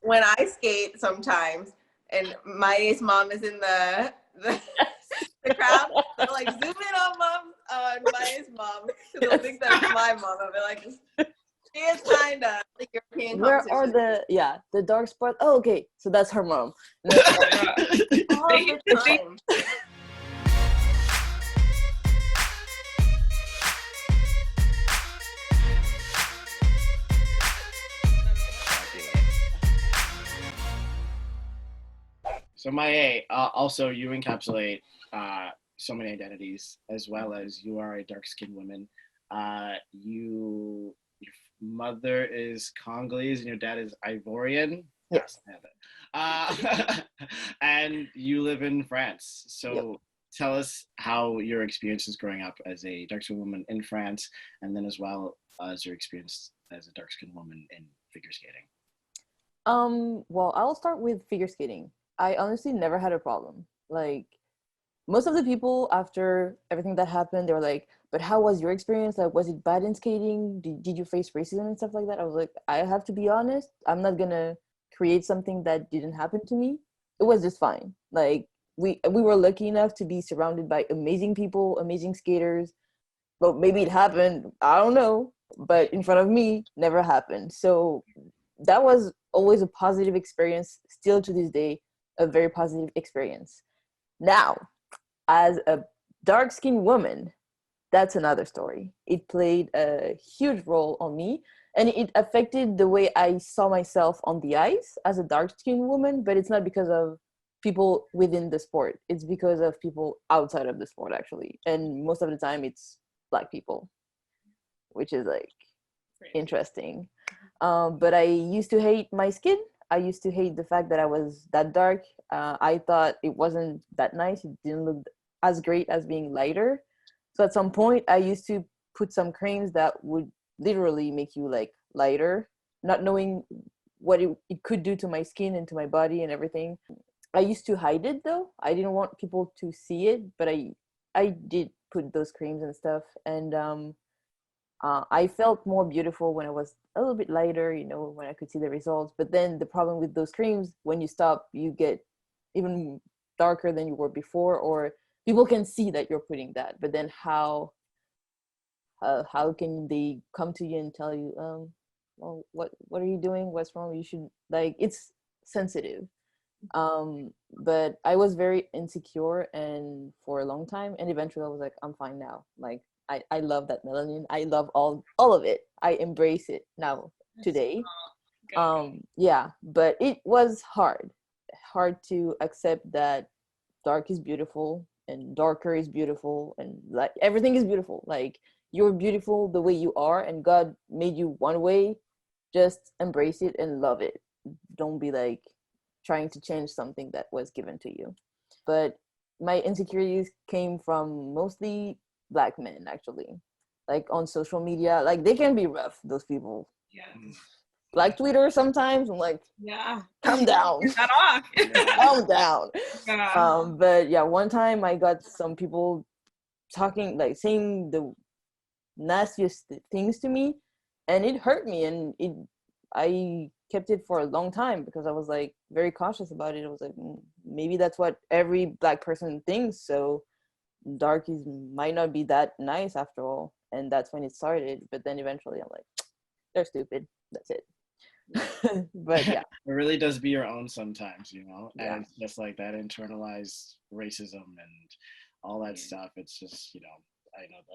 when I skate sometimes, and Maé's mom is in the crowd, they'll like zoom in on Maé's mom, so they'll think that it's my mom. I'll be like, she is kind of like European. Where are the dark spots? Oh, okay, so that's her mom. All the time. So Maé, also you encapsulate so many identities, as well as you are a dark-skinned woman. Your mother is Congolese and your dad is Ivorian. Yes. And you live in France. So Yep. Tell us how your experience is growing up as a dark-skinned woman in France, and then as well as your experience as a dark-skinned woman in figure skating. Well, I'll start with figure skating. I honestly never had a problem. Like, most of the people after everything that happened, they were like, but how was your experience? Like, was it bad in skating? Did you face racism and stuff like that? I was like, I have to be honest. I'm not gonna create something that didn't happen to me. It was just fine. Like, we were lucky enough to be surrounded by amazing people, amazing skaters. But maybe it happened, I don't know. But in front of me, never happened. So that was always a positive experience, still to this day, a very positive experience. Now, as a dark-skinned woman, that's another story. It played a huge role on me, and it affected the way I saw myself on the ice as a dark-skinned woman, but it's not because of people within the sport. It's because of people outside of the sport, actually. And most of the time, it's Black people, which is like interesting. But I used to hate my skin. I used to hate the fact that I was that dark. I thought it wasn't that nice. It didn't look as great as being lighter. So at some point, I used to put some creams that would literally make you like lighter, not knowing what it could do to my skin and to my body and everything. I used to hide it though. I didn't want people to see it, but I did put those creams and stuff. And I felt more beautiful when I was a little bit lighter, you know, when I could see the results. But then the problem with those creams, when you stop, you get even darker than you were before, or people can see that you're putting that. But then how can they come to you and tell you, well, what are you doing? What's wrong? You should, like, it's sensitive. But I was very insecure and for a long time, and eventually I was like, I'm fine now. Like, I love that melanin. I love all of it. I embrace it now today. Yeah, but it was hard to accept that dark is beautiful and darker is beautiful, and like everything is beautiful. Like, you're beautiful the way you are, and God made you one way. Just embrace it and love it. Don't be like trying to change something that was given to you. But my insecurities came from mostly Black men, actually. Like, on social media, like, they can be rough, those people. Yeah. Like Twitter sometimes, I'm like, Yeah. calm down. Not off. Calm down. Yeah. But yeah, one time I got some people talking, like, saying the nastiest things to me, and it hurt me, and I kept it for a long time because I was like very cautious about it. I was like, maybe that's what every Black person thinks, so dark might not be that nice after all. And that's when it started. But then eventually I'm like, they're stupid, that's it. But yeah, it really does be your own sometimes, you know. Yeah. And it's just like that internalized racism and all that stuff. It's just, you know,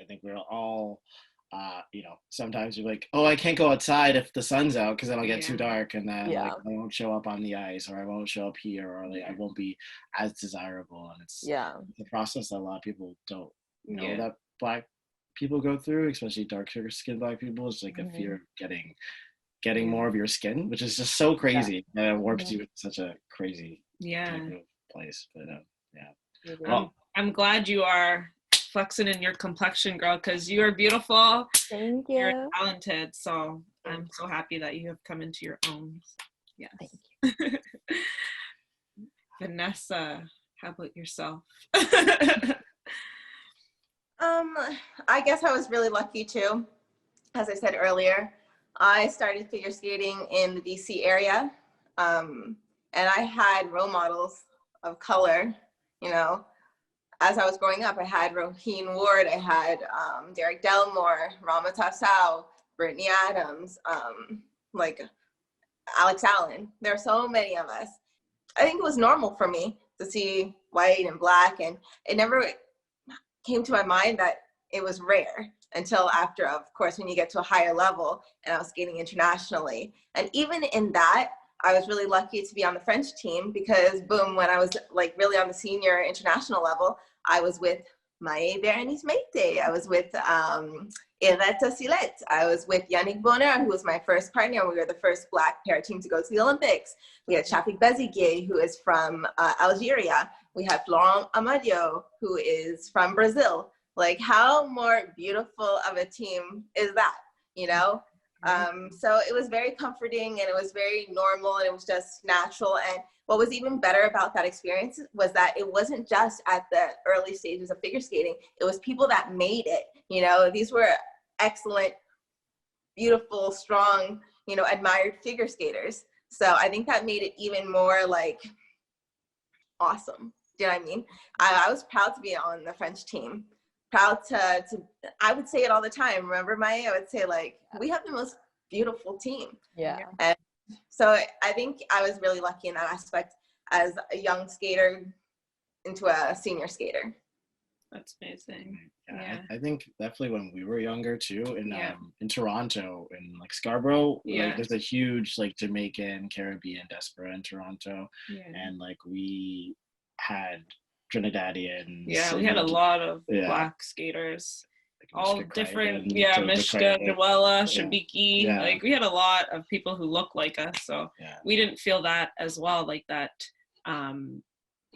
I think we're all you know, sometimes you're like, oh, I can't go outside if the sun's out because then I'll get too dark, and then like I won't show up on the ice, or I won't show up here, or like I won't be as desirable. And it's the process that a lot of people don't know that Black people go through, especially darker skinned Black people. Is like a fear of getting more of your skin, which is just so crazy, and it warps you into such a crazy type of place. But well, I'm glad you are flexing in your complexion, girl, because you are beautiful. Thank you. You're talented, so I'm so happy that you have come into your own. Yes. Thank you. Vanessa, how about yourself? I guess I was really lucky too. As I said earlier, I started figure skating in the DC area. And I had role models of color, you know, as I was growing up. I had Roheen Ward, I had Derek Delmore, Rama Tassau, Brittany Adams, like Alex Allen. There are so many of us. I think it was normal for me to see white and black, and it never came to my mind that it was rare until after, of course, when you get to a higher level, and I was skating internationally. And even in that, I was really lucky to be on the French team, because boom, when I was like really on the senior international level, I was with Maé Bérénice Méité. I was with Elladj. I was with Yannick Bonheur, who was my first partner. We were the first Black para team to go to the Olympics. We had Shafik Bezigué, who is from Algeria. We have Florent Amadio, who is from Brazil. Like, how more beautiful of a team is that, you know? So it was very comforting, and it was very normal, and it was just natural. And what was even better about that experience was that it wasn't just at the early stages of figure skating. It was people that made it, you know. These were excellent, beautiful, strong, you know, admired figure skaters. So I think that made it even more like awesome. Do you know what I mean? I was proud to be on the French team. Proud to I would say it all the time. Remember, Maé? I would say, like, we have the most beautiful team. Yeah. And so I think I was really lucky in that aspect as a young skater into a senior skater. That's amazing. Yeah. I think definitely when we were younger too, in Toronto, in like Scarborough, like there's a huge like Jamaican Caribbean diaspora in Toronto, and like we had Trinidadians. Yeah, we had a lot of Black skaters. Like all different, Mishka, Joella, Shabiki. Like, we had a lot of people who looked like us, so we didn't feel that as well, like that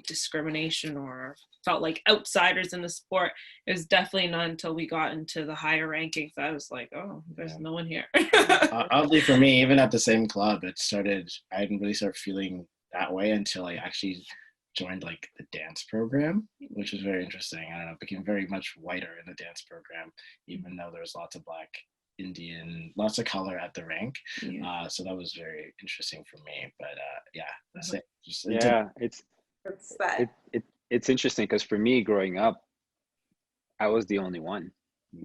discrimination or felt like outsiders in the sport. It was definitely not until we got into the higher rankings that I was like, oh, there's no one here. Oddly for me, even at the same club, I didn't really start feeling that way until I actually joined like the dance program, which was very interesting. I don't know, became very much whiter in the dance program, even though there's lots of Black, Indian, lots of color at the rink. So that was very interesting for me. But that's it. It's interesting because for me growing up, I was the only one.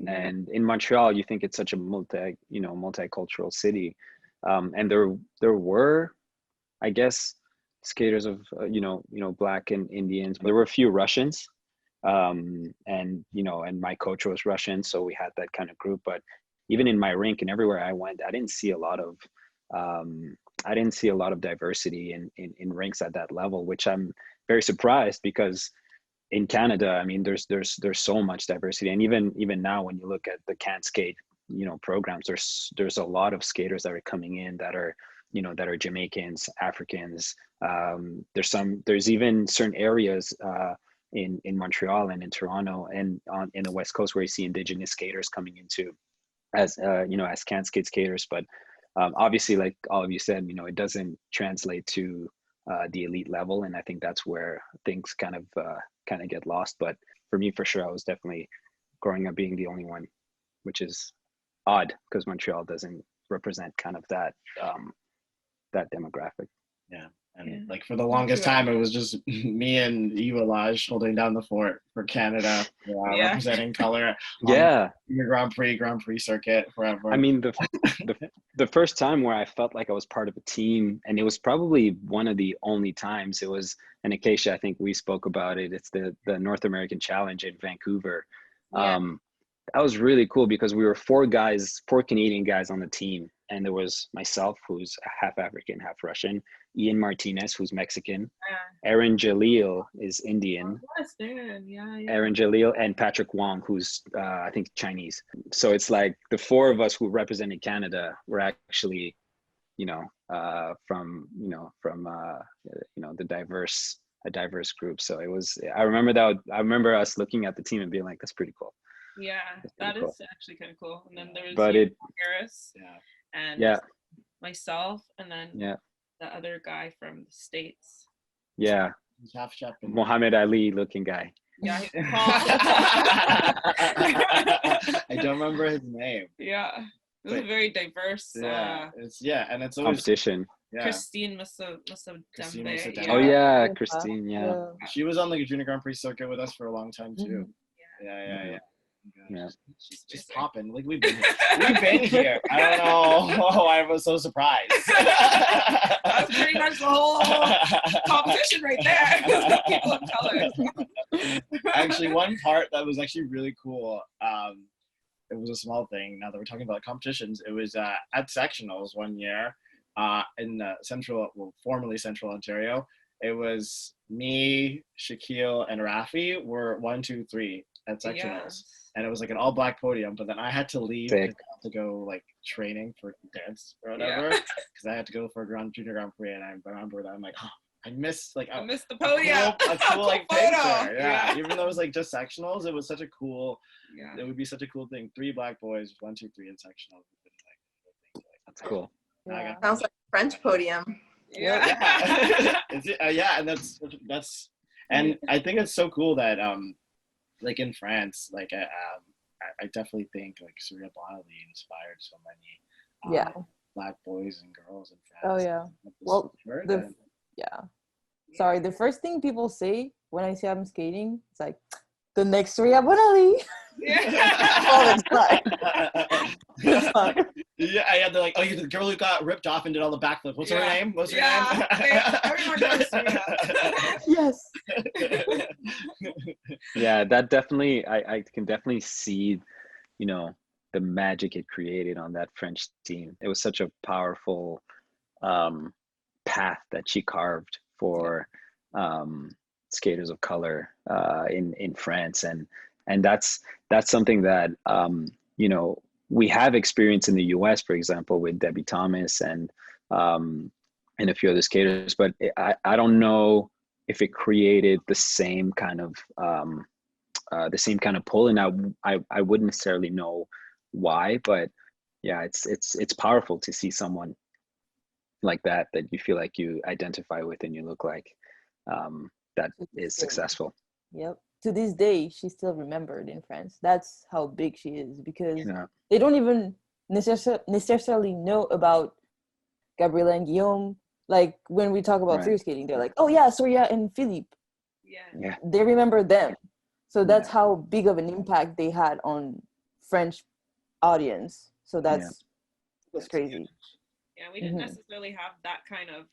And in Montreal, you think it's such a multicultural city, and there were, I guess, skaters of Black and Indians. There were a few Russians, and my coach was Russian, so we had that kind of group. But even in my rink and everywhere I went, I didn't see a lot of diversity in rinks at that level, which I'm very surprised, because in Canada, I mean, there's so much diversity. And even now, when you look at the Can Skate programs, there's a lot of skaters that are coming in that are Jamaicans, Africans. There's even certain areas in Montreal and in Toronto and in the West Coast where you see Indigenous skaters coming into as Can Skate skaters. But obviously, like all of you said, it doesn't translate to the elite level, and I think that's where things kind of get lost. But for me, for sure, I was definitely growing up being the only one, which is odd because Montreal doesn't represent kind of that demographic. And like for the longest time, it was just me and Elladj holding down the fort for Canada, representing color. The Grand Prix circuit forever. I mean, the first time where I felt like I was part of a team, and it was probably one of the only times, it was in Acacia. I think we spoke about it. It's the North American Challenge in Vancouver. That was really cool because we were four Canadian guys on the team. And there was myself, who's half African, half Russian, Ian Martinez, who's Mexican, Aaron Jalil is Indian, Aaron Jalil, and Patrick Wong, who's I think Chinese. So it's like the four of us who represented Canada were actually, from the diverse group. So it was. I remember us looking at the team and being like, "That's pretty cool." Yeah, that is actually kind of cool. And then there was Harris. And myself, and then the other guy from the States. Yeah. Muhammad Ali looking guy. Yeah. I don't remember his name. Yeah. It was a very diverse. And it's always competition. Christine Musodembe. Oh yeah, Christine. Yeah. She was on like a junior Grand Prix circuit with us for a long time too. Yeah. She's just popping. Like we've been here. I don't know. Oh, I was so surprised. That's pretty much the whole competition right there. People of color. Actually, one part that was actually really cool. It was a small thing. Now that we're talking about competitions, it was at sectionals one year in formerly Central Ontario. It was me, Shaquille, and Rafi were 1, 2, 3 at sectionals. Yes. And it was like an all black podium, but then I had to leave to go like training for dance or whatever because I had to go for a junior Grand Prix, and I remember that I'm like, oh, I missed the podium. A cool like picture. Yeah. Even though it was like just sectionals, it was such a cool. It would be such a cool thing. 3 black boys, 1, 2, 3 in sectionals. That's cool. Yeah. Sounds like a French podium. Yeah. And that's and I think it's so cool that like in France, like I definitely think like Surya Bonali inspired so many black boys and girls in France. Oh yeah. Well, sorry, the first thing people say when I say I'm skating, it's like the next Surya Bonali. All the time. Yeah, they're like, oh, you're the girl who got ripped off and did all the backflips. What's her name? What's her name? Everyone knows Surya. Yes. Yeah, that definitely, I can definitely see, the magic it created on that French team. It was such a powerful path that she carved for skaters of color in France, and that's something that we have experienced in the US, for example, with Debbie Thomas and a few other skaters, but I don't know if it created the same kind of pull, and I wouldn't necessarily know why, but yeah, it's powerful to see someone like that you feel like you identify with and you look like that is successful. Yep. To this day, she's still remembered in France. That's how big she is, because they don't even necessarily know about Gabriela and Guillaume. Like when we talk about figure skating, they're like, oh yeah, Surya and Philippe. Yeah. They remember them. So that's how big of an impact they had on French audience. So that's crazy. Yeah, we didn't necessarily have that kind of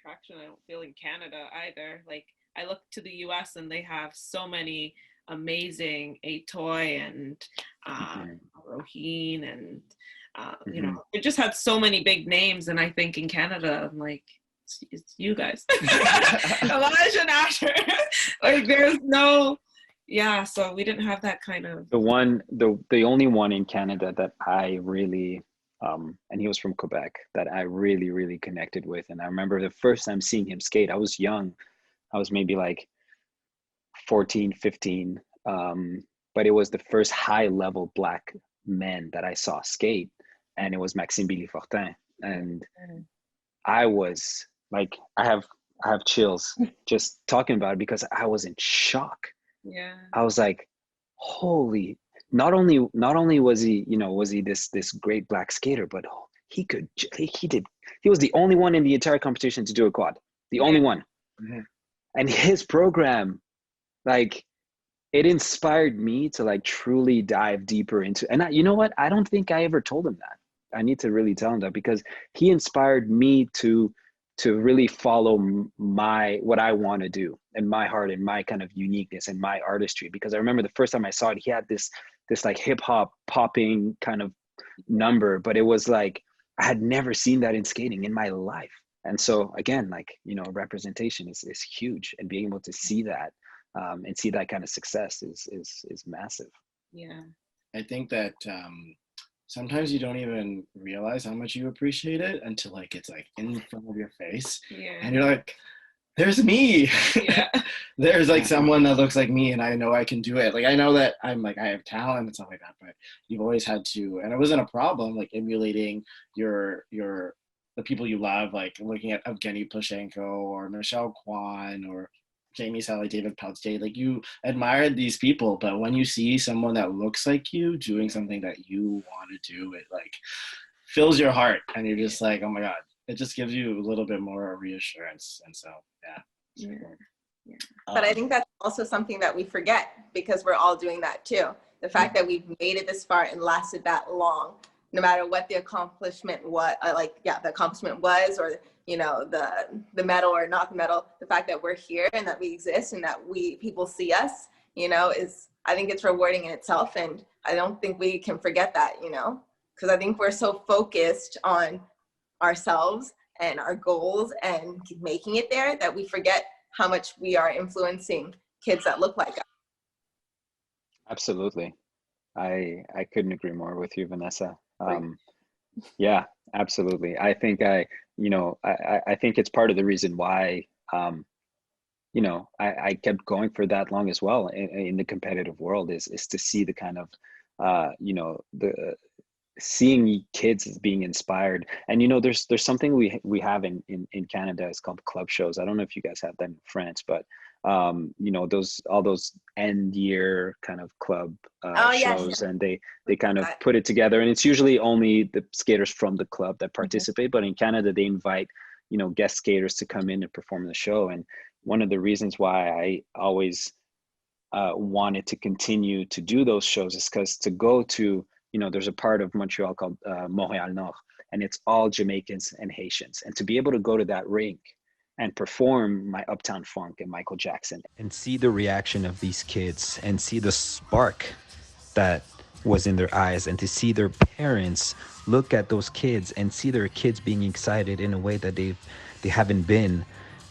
traction, I don't feel, in Canada either. Like I look to the US and they have so many amazing Atoy and Roheen and they just had so many big names, and I think in Canada, I'm like, it's you guys. Elladj and Asher. Like there's no so we didn't have that kind of the only one in Canada that I really and he was from Quebec, that I really, really connected with. And I remember the first time seeing him skate, I was young. I was maybe like 14, 15. But it was the first high level black men that I saw skate. And it was Maxime Billy-Fortin. And I was like, I have chills just talking about it, because I was in shock. Yeah. I was like, holy, not only was he, was he this great black skater, but he was the only one in the entire competition to do a quad. The only one. Mm-hmm. And his program, like, it inspired me to like truly dive deeper into, and you know what? I don't think I ever told him that. I need to really tell him that, because he inspired me to really follow what I want to do, and my heart and my kind of uniqueness and my artistry. Because I remember the first time I saw it, he had this like hip hop popping kind of number, but it was like, I had never seen that in skating in my life. And so again, like, representation is huge, and being able to see that and see that kind of success is massive. Yeah. I think that sometimes you don't even realize how much you appreciate it until like it's like in front of your face. Yeah. And you're like, there's me. Yeah. There's like someone that looks like me, and I know I can do it. Like I know that I have talent and stuff like that, but you've always had to, and it wasn't a problem, like emulating the people you love, like looking at Evgeny Plushenko or Michelle Kwan or Jamie Sally, David Peltier. Like you admired these people, but when you see someone that looks like you doing something that you want to do, it like fills your heart, and you're just like, oh my God, it just gives you a little bit more reassurance. And so, yeah. Cool. Yeah. But I think that's also something that we forget, because we're all doing that too. The fact that we've made it this far and lasted that long, no matter what the accomplishment was, the accomplishment was, or, you know, the medal or not the medal, the fact that we're here and that we exist and that people see us, you know, I think it's rewarding in itself. And I don't think we can forget that, you know, because I think we're so focused on ourselves and our goals and making it there that we forget how much we are influencing kids that look like us. Absolutely. I couldn't agree more with you, Vanessa. Yeah, absolutely. I think I think it's part of the reason why, you know, I kept going for that long as well in the competitive world is to see the kind of, you know, seeing kids as being inspired. And, you know, there's something we have in Canada. It's called club shows. I don't know if you guys have that in France, but you know, all those end year kind of club shows, and they kind of put it together, and it's usually only the skaters from the club that participate. But in Canada, they invite, you know, guest skaters to come in and perform the show. And one of the reasons why I always wanted to continue to do those shows is because to go to, you know, there's a part of Montreal called Montréal Nord, and it's all Jamaicans and Haitians. And to be able to go to that rink and perform my Uptown Funk and Michael Jackson and see the reaction of these kids and see the spark that was in their eyes, and to see their parents look at those kids and see their kids being excited in a way that they haven't been,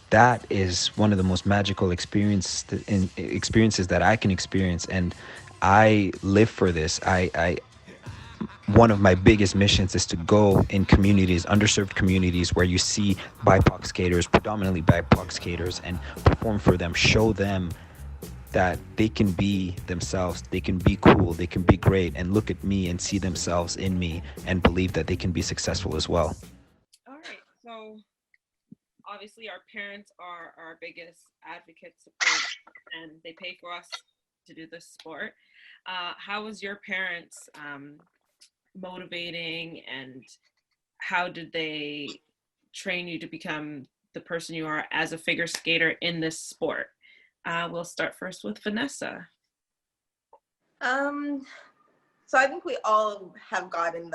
that is one of the most magical experiences that I can experience. And I live for this. One of my biggest missions is to go in communities, underserved communities, where you see BIPOC skaters, predominantly BIPOC skaters, and perform for them, show them that they can be themselves, they can be cool, they can be great, and look at me and see themselves in me and believe that they can be successful as well. All right, so obviously our parents are our biggest advocates, support, and they pay for us to do this sport. How was your parents motivating, and how did they train you to become the person you are as a figure skater in this sport? We'll start first with Vanessa. So I think we all have gotten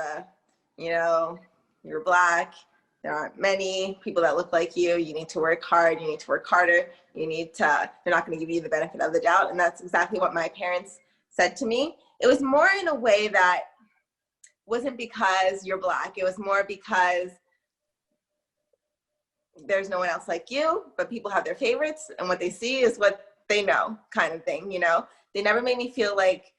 you know, you're Black, there aren't many people that look like you need to work hard, you need to work harder, they're not going to give you the benefit of the doubt. And that's exactly what my parents said to me. It was more in a way that wasn't because you're Black. It was more because there's no one else like you, but people have their favorites, and what they see is what they know, kind of thing, you know? They never made me feel like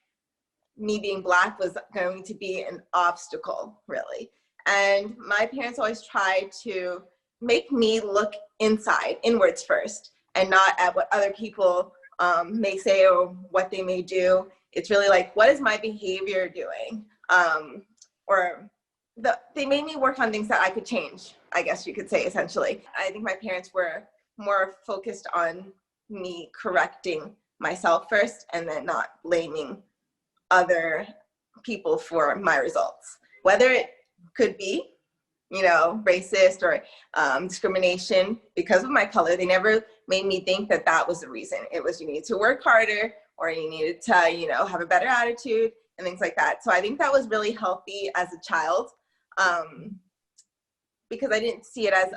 me being Black was going to be an obstacle, really. And my parents always tried to make me look inwards first, and not at what other people may say or what they may do. It's really like, what is my behavior doing? They made me work on things that I could change, I guess you could say, essentially. I think my parents were more focused on me correcting myself first, and then not blaming other people for my results. Whether it could be, you know, racist or discrimination because of my color, they never made me think that that was the reason. It was, you needed to work harder, or you needed to, you know, have a better attitude and things like that. So I think that was really healthy as a child, because I didn't see it as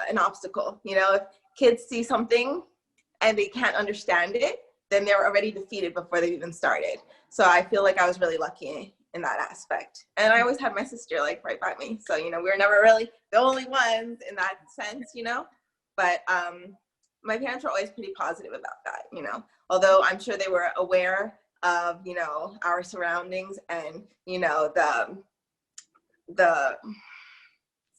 an obstacle. You know, if kids see something and they can't understand it, then they're already defeated before they even started. So I feel like I was really lucky in that aspect. And I always had my sister like right by me. So, you know, we were never really the only ones in that sense, you know, but my parents were always pretty positive about that, you know, although I'm sure they were aware of, you know, our surroundings and, you know, the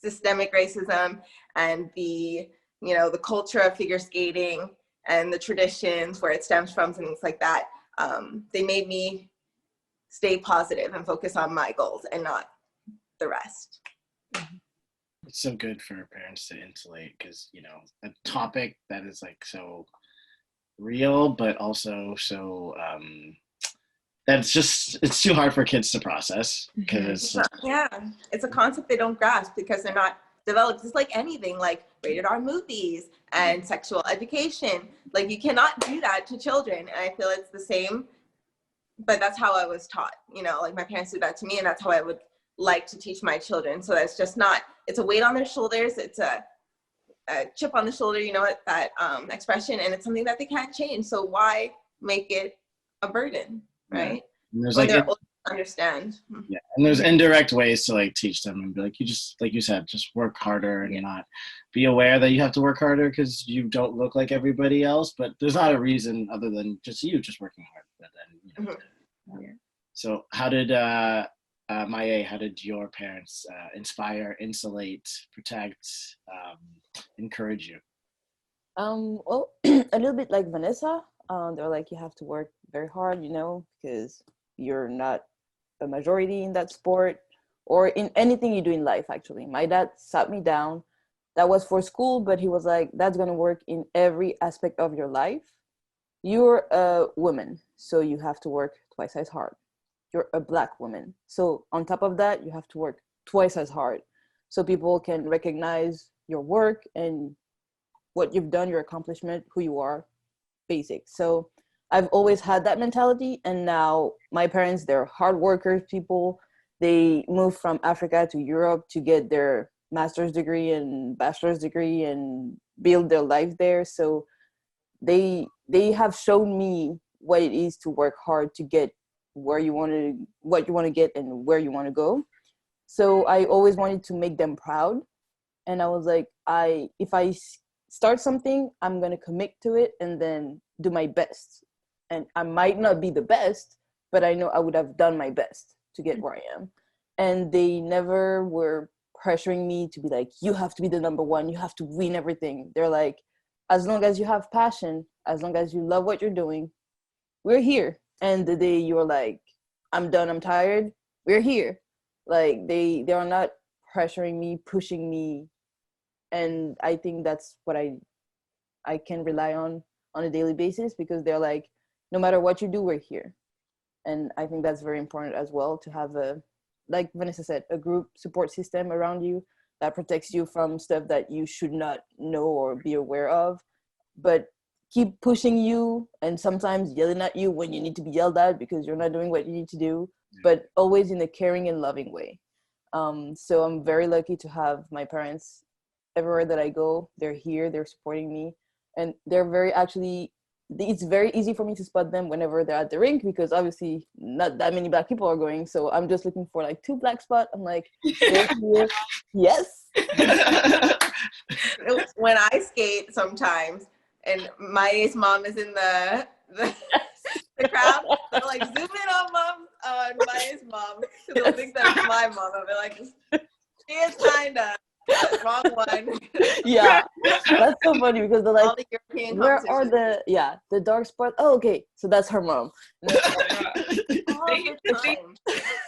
systemic racism and the, you know, the culture of figure skating and the traditions where it stems from and things like that. They made me stay positive and focus on my goals and not the rest. It's so good for parents to insulate, because, you know, a topic that is like so real, but also so it's too hard for kids to process, because it's a concept they don't grasp because they're not developed just like anything, like rated R movies and sexual education. Like you cannot do that to children. And I feel it's the same, but that's how I was taught, you know, like my parents did that to me, and that's how I would like to teach my children. So that's just not, it's a weight on their shoulders. It's a chip on the shoulder, you know, that expression, and it's something that they can't change. So why make it a burden, right? And there's when like they're old to understand. Yeah, and there's indirect ways to like teach them and be like, you just, like you said, just work harder and not be aware that you have to work harder because you don't look like everybody else. But there's not a reason other than just you just working hard. But then, you know, So how did Maé, how did your parents inspire, insulate, protect, encourage you? Well, a little bit like Vanessa. They're like, you have to work very hard, you know, because you're not a majority in that sport or in anything you do in life, actually. My dad sat me down. That was for school, but he was like, that's going to work in every aspect of your life. You're a woman, so you have to work twice as hard. You're a Black woman. So on top of that, you have to work twice as hard so people can recognize your work and what you've done, your accomplishment, who you are, basic. So I've always had that mentality. And now my parents, they're hard workers people. They moved from Africa to Europe to get their master's degree and bachelor's degree and build their life there. So they have shown me what it is to work hard to get where you want to, what you want to get and where you want to go. So I always wanted to make them proud. And I was like, if I start something, I'm going to commit to it and then do my best. And I might not be the best, but I know I would have done my best to get where I am. And they never were pressuring me to be like, you have to be the number one, you have to win everything. They're like, as long as you have passion, as long as you love what you're doing, we're here. And the day you're like, I'm done, I'm tired, we're here. Like they are not pressuring me, pushing me. And I think that's what I can rely on a daily basis, because they're like, no matter what you do, we're here. And I think that's very important as well, to have like Vanessa said, a group support system around you that protects you from stuff that you should not know or be aware of, but keep pushing you and sometimes yelling at you when you need to be yelled at because you're not doing what you need to do, but always in a caring and loving way. So I'm very lucky to have my parents everywhere that I go. They're here, they're supporting me, and they're it's very easy for me to spot them whenever they're at the rink, because obviously not that many Black people are going. So I'm just looking for like 2 Black spots. I'm like, they're here. Yes. When I skate sometimes, and Maé's mom is in the crowd, they'll like zoom in on Maé's mom, so they'll think that it's my mom. I'll be like, she is kinda wrong one. Yeah, that's so funny, because they're like, the where are the dark spots? Oh, okay, so that's her mom. They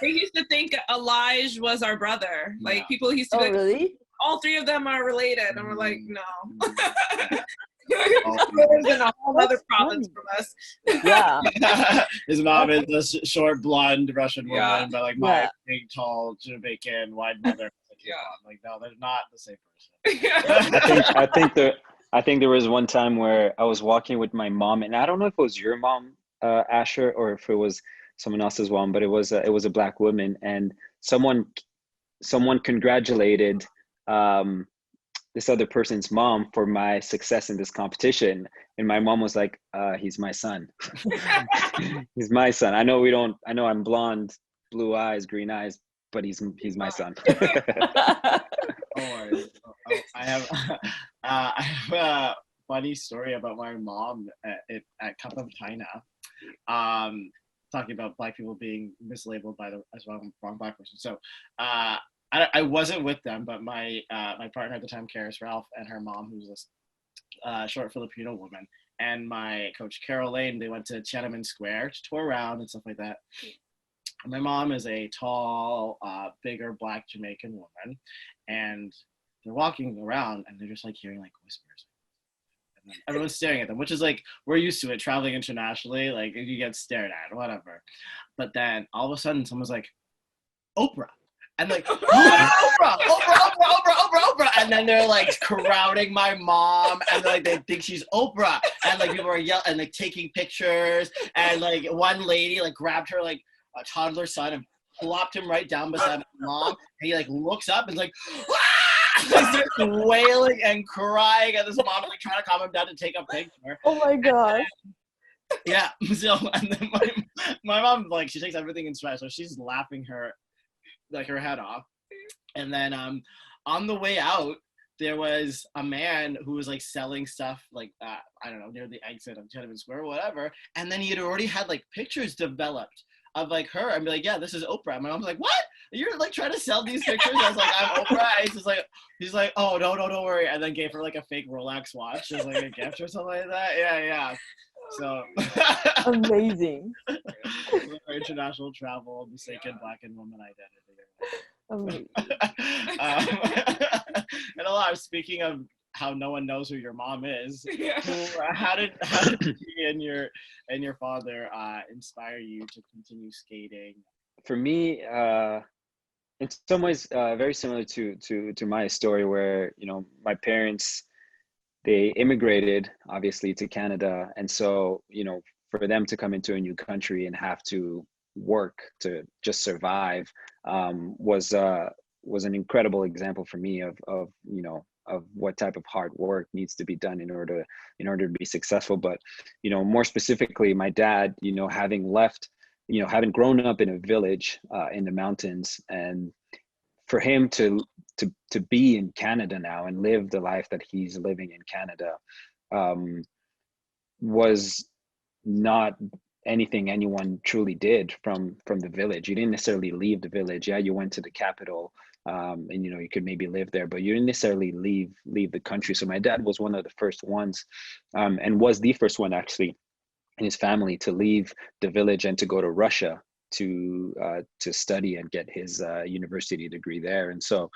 used to think Elladj was our brother. Like people used to be like, really? All 3 of them are related, and we're like, no. Brothers in a whole other province from us. Yeah. His mom is a short, blonde Russian woman, but like my big, tall, Jamaican, wide mother. Like, no, they're not the same person. I think there was one time where I was walking with my mom, and I don't know if it was your mom, Asher, or if it was someone else's mom, but it was a Black woman, and someone congratulated this other person's mom for my success in this competition, and my mom was like, he's my son. He's my son. I know I'm blonde, blue eyes, green eyes, but he's my son. I have a funny story about my mom at Cup of China, talking about Black people being mislabeled as wrong Black person. So I wasn't with them, but my partner at the time, Karis Ralph, and her mom, who's this short Filipino woman, and my coach Carol Lane, they went to Tiananmen Square to tour around and stuff like that. And my mom is a tall, bigger Black Jamaican woman, and they're walking around and they're just like hearing like whispers. And then everyone's staring at them, which is like, we're used to it traveling internationally, like you get stared at, whatever. But then all of a sudden someone's like, Oprah. and like, Oprah, and then they're like crowding my mom, and like they think she's Oprah, and like people are yelling and like taking pictures, and like one lady like grabbed her like a toddler son and plopped him right down beside my mom, and he like looks up and is like, like starts wailing and crying, and this mom like trying to calm him down to take a picture. Oh my gosh. Yeah, so and then my mom, like, she takes everything in stride, so she's laughing her head off. And then on the way out, there was a man who was like selling stuff like I don't know, near the exit of Tiananmen Square or whatever, and then he had already had like pictures developed of like her and be like, yeah, this is Oprah. My mom's like, what? You're like trying to sell these pictures? I was like, I'm Oprah. And he's like, oh no, don't worry. And then gave her like a fake Rolex watch as like a gift or something like that. Yeah. So amazing. For international travel, mistaken Black and woman identity. And a lot. Speaking of how no one knows who your mom is, how did you and your father inspire you to continue skating? For me, in some ways, very similar to my story, where my parents, they immigrated obviously to Canada, and so for them to come into a new country and have to work to just survive was an incredible example for me of what type of hard work needs to be done in order to be successful. But more specifically, my dad, having left, having grown up in a village in the mountains, and for him to be in Canada now and live the life that he's living in Canada was not anything anyone truly did from the village. You didn't necessarily leave the village. Yeah, you went to the capital, and you could maybe live there, but you didn't necessarily leave the country. So my dad was one of the first ones, and was the first one actually in his family to leave the village and to go to Russia to study and get his university degree there. And so,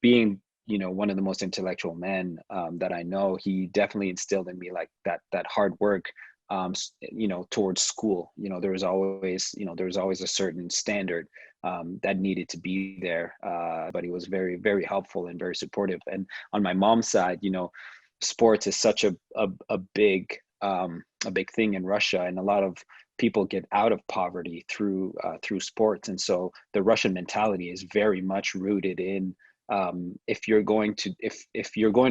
being one of the most intellectual men that I know, he definitely instilled in me like that hard work towards school. There was always a certain standard that needed to be there, but he was very, very helpful and very supportive. And on my mom's side, sports is such a big thing in Russia, and a lot of people get out of poverty through sports. And so the Russian mentality is very much rooted in if you're going to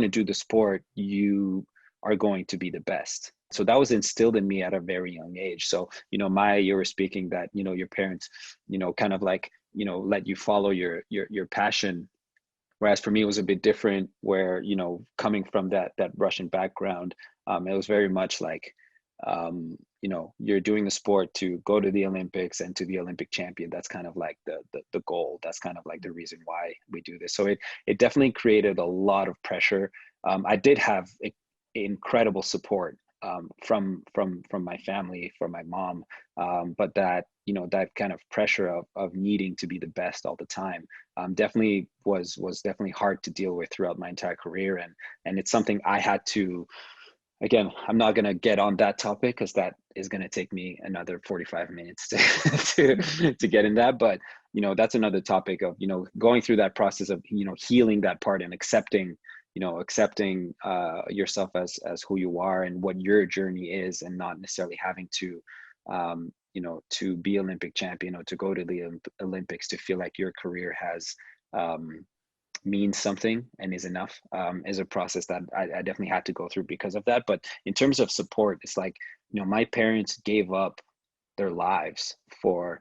do the sport, you are going to be the best. So that was instilled in me at a very young age. So Maé, you were speaking that your parents kind of like let you follow your passion, whereas for me it was a bit different, where coming from that Russian background, it was very much like you're doing the sport to go to the Olympics and to the Olympic champion. That's kind of like the goal. That's kind of like the reason why we do this. So it definitely created a lot of pressure. I did have incredible support from my family, from my mom, but that that kind of pressure of needing to be the best all the time definitely was definitely hard to deal with throughout my entire career, and it's something I had to. Again, I'm not going to get on that topic because that is going to take me another 45 minutes to get in that. But, that's another topic of, going through that process of, healing that part and accepting yourself as who you are and what your journey is, and not necessarily having to, to be Olympic champion or to go to the Olympics to feel like your career has, means something and is enough, is a process that I definitely had to go through because of that. But in terms of support, it's like, my parents gave up their lives for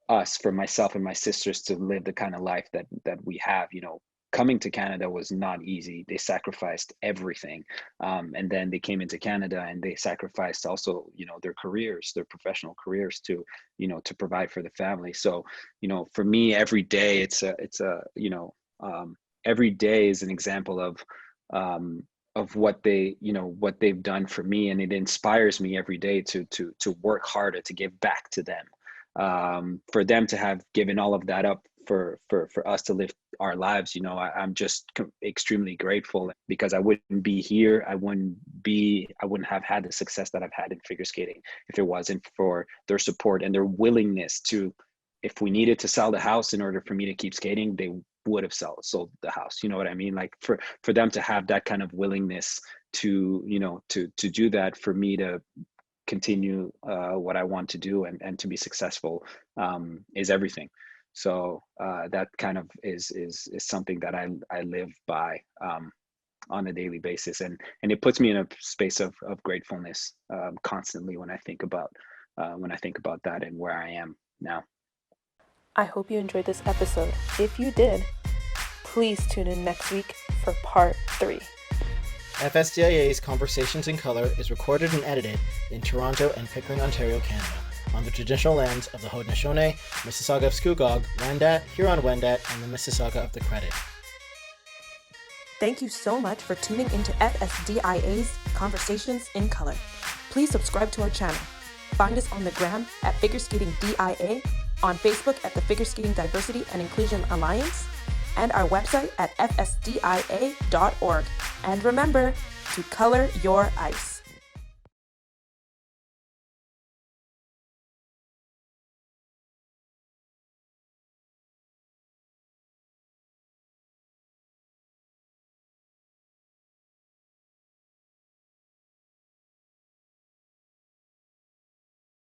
us, for myself and my sisters, to live the kind of life that we have. Coming to Canada was not easy. They sacrificed everything. And then they came into Canada and they sacrificed also, their careers, their professional careers to provide for the family. So, for me, every day every day is an example of what what they've done for me, and it inspires me every day to work harder to give back to them, for them to have given all of that up for us to live our lives. I'm just extremely grateful, because I wouldn't be here. I wouldn't have had the success that I've had in figure skating if it wasn't for their support and their willingness to if we needed to sell the house in order for me to keep skating, they would have sold the house. You know what I mean? Like for them to have that kind of willingness to, you know, to do that, for me to continue what I want to do and to be successful is everything. So that kind of is something that I live by on a daily basis, and it puts me in a space of gratefulness constantly when I think about that and where I am now. I hope you enjoyed this episode. If you did, please tune in next week for part 3. FSDIA's Conversations in Color is recorded and edited in Toronto and Pickering, Ontario, Canada, on the traditional lands of the Haudenosaunee, Mississauga of Scugog, Wendat, Huron-Wendat, and the Mississauga of the Credit. Thank you so much for tuning into FSDIA's Conversations in Color. Please subscribe to our channel. Find us on the gram at Figure Skating DIA, on Facebook at the Figure Skating Diversity and Inclusion Alliance, and our website at fsdia.org. And remember to color your ice.